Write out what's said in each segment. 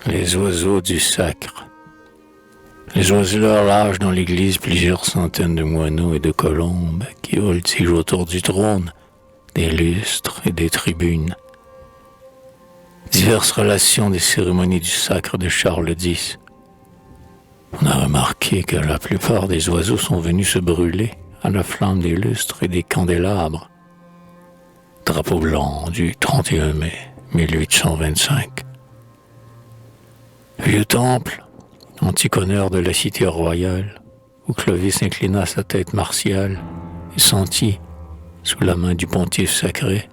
Les oiseaux du sacre. Les oiseleurs lâchent dans l'église plusieurs centaines de moineaux et de colombes qui voltigent autour du trône, des lustres et des tribunes. Diverses relations des cérémonies du sacre de Charles X. On a remarqué que la plupart des oiseaux sont venus se brûler à la flamme des lustres et des candélabres. Drapeau blanc du 31 mai 1825. Vieux temple, antique honneur de la cité royale, où Clovis inclina sa tête martiale et sentit, sous la main du pontife sacré,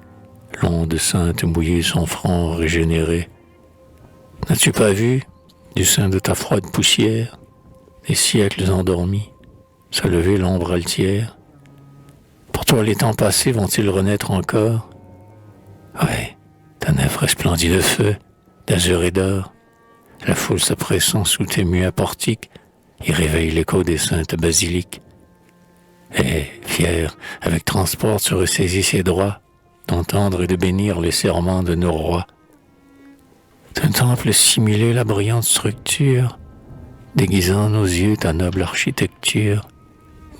l'onde sainte mouiller son front régénéré. N'as-tu pas vu, du sein de ta froide poussière, des siècles endormis, se lever l'ombre altière? Pour toi les temps passés vont-ils renaître encore? Ouais, ta nef resplendit de feu, d'azur et d'or. La foule se pressant sous tes muets portiques, y réveille l'écho des saintes basiliques. Et, fier, avec transport tu ressaisis ses droits, d'entendre et de bénir les serments de nos rois. D'un temple simulé la brillante structure, déguisant nos yeux ta noble architecture,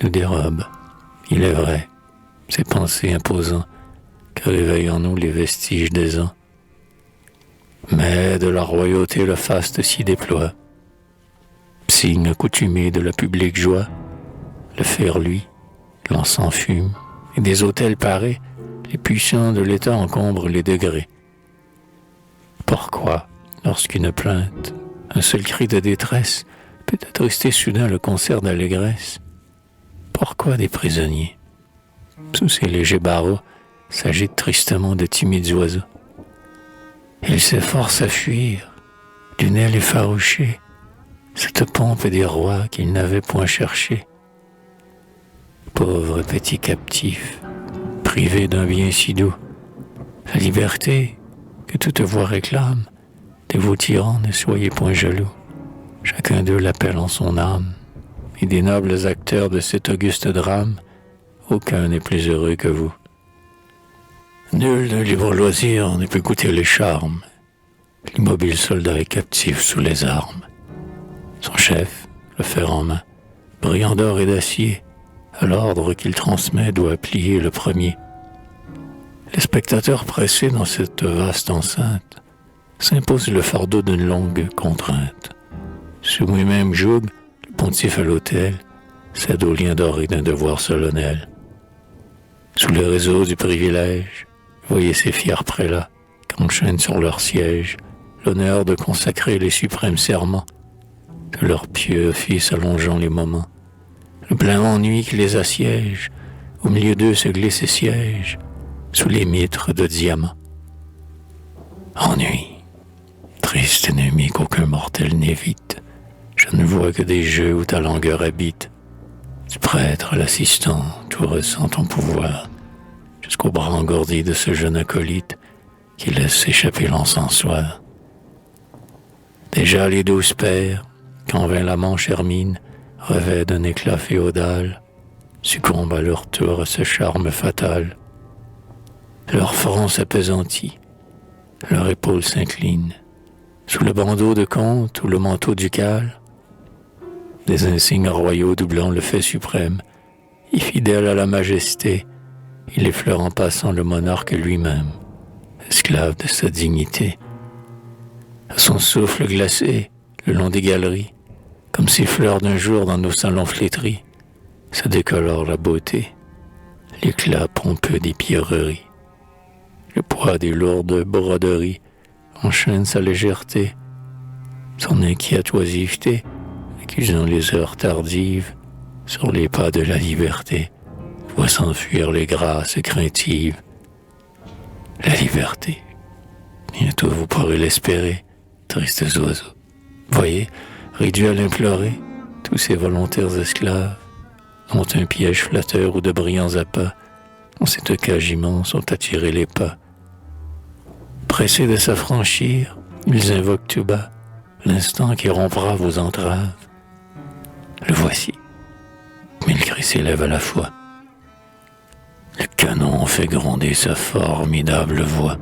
nous dérobe, il est vrai, ces pensées imposants, que réveillent en nous les vestiges des ans. Mais de la royauté le faste s'y déploie, signe accoutumé de la publique joie, le fer luit, l'encens fume, et des autels parés, les puissants de l'État encombrent les degrés. Pourquoi, lorsqu'une plainte, un seul cri de détresse peut attrister soudain le concert d'allégresse? Pourquoi des prisonniers, sous ces légers barreaux, s'agitent tristement de timides oiseaux? Ils s'efforcent à fuir, d'une aile effarouchée, cette pompe des rois qu'ils n'avaient point cherchée. Pauvres petits captifs, privés d'un bien si doux, la liberté que toute voix réclame, de vos tyrans ne soyez point jaloux. Chacun d'eux l'appelle en son âme, et des nobles acteurs de cet auguste drame, aucun n'est plus heureux que vous. Nul de libre loisir ne peut goûter les charmes. L'immobile soldat est captif sous les armes. Son chef, le fer en main, brillant d'or et d'acier, à l'ordre qu'il transmet doit plier le premier. Les spectateurs pressés dans cette vaste enceinte s'imposent le fardeau d'une longue contrainte. Sous lui-même joug, le pontife à l'autel cède au lien doré d'un devoir solennel. Sous le réseau du privilège, voyez ces fiers prélats qu'enchaînent sur leur siège l'honneur de consacrer les suprêmes serments, de leur pieux office allongeant les moments. Le plein ennui qui les assiège, au milieu d'eux se glisse et siège, sous les mitres de diamants. Ennui, triste ennemi qu'aucun mortel n'évite, je ne vois que des jeux où ta langueur habite. Du prêtre à l'assistant, tout ressent ton pouvoir, jusqu'au bras engourdi de ce jeune acolyte qui laisse s'échapper l'encensoir. Déjà les 12 pères, quand vint la manche hermine, revêt d'un éclat féodal, succombent à leur tour à ce charme fatal. Leur front s'appesantit, leur épaule s'incline, sous le bandeau de comte ou le manteau ducal, des insignes royaux doublant le fait suprême, et fidèle à la majesté, il effleure en passant le monarque lui-même, esclave de sa dignité. À son souffle glacé, le long des galeries, comme ces fleurs d'un jour dans nos salons flétris, se décolore la beauté, l'éclat pompeux des pierreries. Le poids des lourdes broderies enchaîne sa légèreté, son inquiète oisiveté, accusant les heures tardives, sur les pas de la liberté, voit s'enfuir les grâces craintives. La liberté, bientôt vous pourrez l'espérer, tristes oiseaux. Voyez, réduits à l'implorer, tous ces volontaires esclaves ont un piège flatteur ou de brillants appâts, dans cette cage immense ont attiré les pas. Pressés de s'affranchir, ils invoquent tout bas l'instant qui rompra vos entraves. Le voici, mille cris s'élèvent à la fois. Le canon fait gronder sa formidable voix.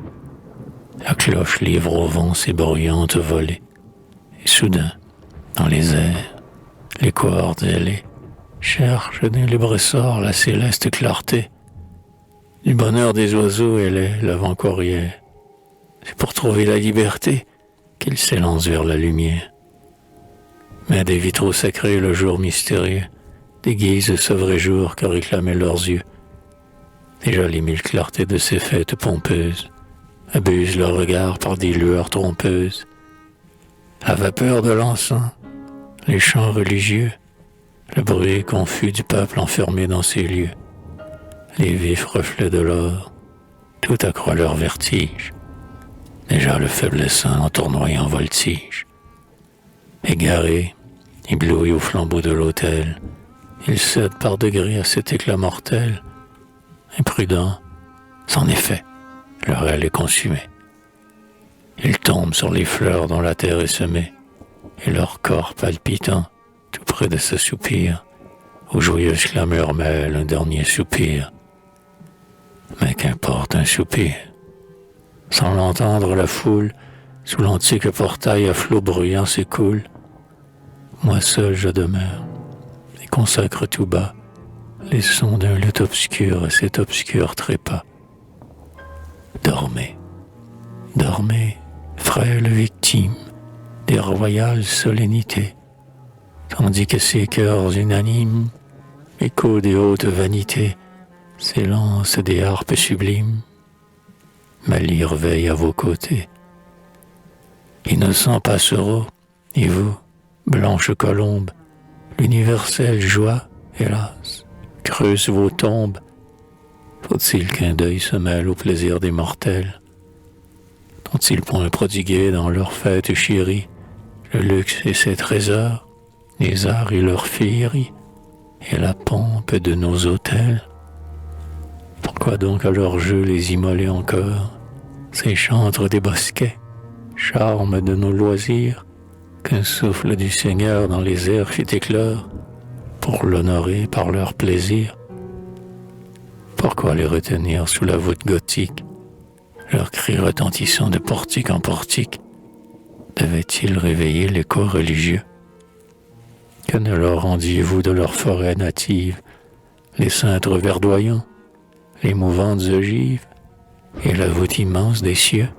La cloche livre au vent ses bruyantes volées. Et soudain, dans les airs, les cordes ailées cherchent d'un libre sort la céleste clarté. Du bonheur des oiseaux, elle est l'avant-courrière. C'est pour trouver la liberté qu'ils s'élancent vers la lumière. Mais des vitraux sacrés, le jour mystérieux déguise ce vrai jour que réclamaient leurs yeux. Déjà les mille clartés de ces fêtes pompeuses abusent leur regard par des lueurs trompeuses. La vapeur de l'encens, les chants religieux, le bruit confus du peuple enfermé dans ces lieux, les vifs reflets de l'or, tout accroît leur vertige. Déjà le faible sein en tournoyant voltige. Égaré, ébloui au flambeau de l'autel, il cède par degrés à cet éclat mortel. Imprudent, c'en est fait, leur aile est consumée. Ils tombent sur les fleurs dont la terre est semée, et leur corps palpitant, tout près de ce soupir, aux joyeuses clameurs mêle un dernier soupir. Mais qu'importe un soupir, sans l'entendre la foule, sous l'antique portail à flots bruyants s'écoule. Moi seul je demeure, et consacre tout bas les sons d'un luth obscur à cet obscur trépas. Dormez, dormez, frêles victimes des royales solennités, tandis que ces cœurs unanimes, échos des hautes vanités, s'élancent des harpes sublimes. Ma lyre veille à vos côtés. Innocents passereaux, et vous, blanches colombes, l'universelle joie, hélas, creuse vos tombes. Faut-il qu'un deuil se mêle au plaisir des mortels? N'ont-ils point prodigué dans leurs fêtes chéries le luxe et ses trésors, les arts et leurs féeries, et la pompe de nos hôtels? Pourquoi donc à leur jeu les immoler encore, ces chantres des bosquets, charmes de nos loisirs, qu'un souffle du Seigneur dans les airs fit éclore, pour l'honorer par leur plaisir? Pourquoi les retenir sous la voûte gothique, leurs cris retentissant de portique en portique? Devaient-ils réveiller l'écho religieux? Que ne leur rendiez-vous de leur forêt native, les cintres verdoyants, les mouvantes ogives et la voûte immense des cieux?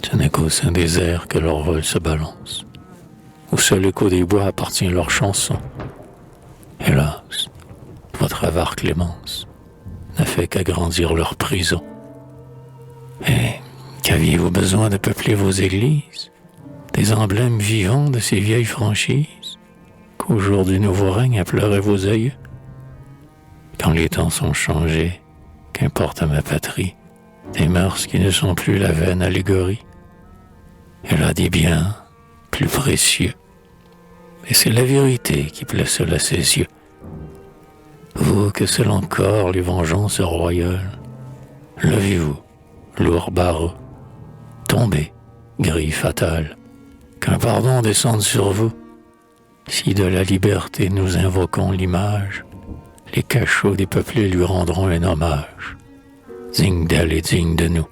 Ce n'est qu'au sein des airs que leur vol se balance. Au seul écho des bois appartient leur chanson. Hélas, votre avare clémence n'a fait qu'agrandir leur prison. Et qu'aviez-vous besoin de peupler vos églises, des emblèmes vivants de ces vieilles franchises, qu'au jour du nouveau règne imploraient vos aïeux? Quand les temps sont changés, qu'importe à ma patrie, des mœurs qui ne sont plus la vaine allégorie. Elle a des biens plus précieux, et c'est la vérité qui plaît seule à ses yeux. Vous que seul encore les vengeances royales, levez-vous, lourd barreau, tombez, grille fatale, qu'un pardon descende sur vous. Si de la liberté nous invoquons l'image, les cachots des peuplés lui rendront un hommage, digne d'elle et digne de nous.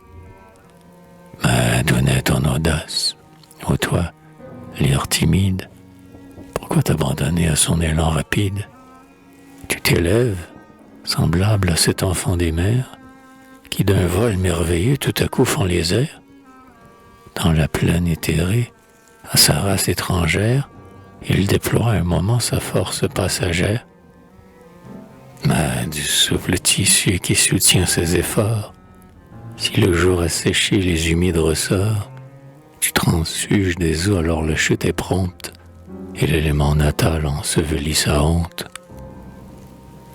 Mais d'où naît ton audace, ô toi, lyre timide? Pourquoi t'abandonner à son élan rapide? Tu t'élèves, semblable à cet enfant des mers, qui d'un vol merveilleux tout à coup fend les airs. Dans la plaine éthérée, à sa race étrangère, il déploie un moment sa force passagère. Mais du souple tissu qui soutient ses efforts, si le jour a séché les humides ressorts, tu transfuges des eaux alors la chute est prompte, et l'élément natal ensevelit sa honte.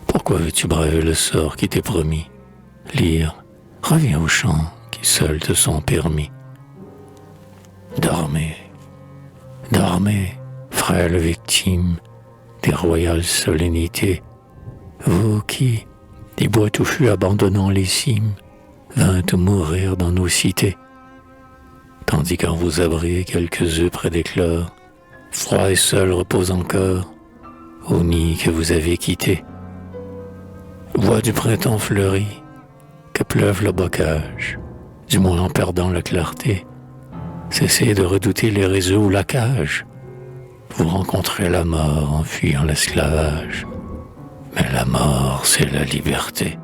Pourquoi veux-tu braver le sort qui t'est promis? Lyre, reviens aux chants qui seuls te sont permis. Dormez, dormez, frêles victimes des royales solennités, vous qui, des bois touffus abandonnant les cimes, vinrent mourir dans nos cités, tandis qu'en vos abris quelques œufs près d'éclore, froids et seuls reposent encore au nid que vous avez quitté. Voix du printemps fleuri, que pleuve le bocage, du moins en perdant la clarté, Cessez de redouter les réseaux ou la cage. Vous rencontrez la mort en fuyant l'esclavage. Mais la mort, c'est la liberté.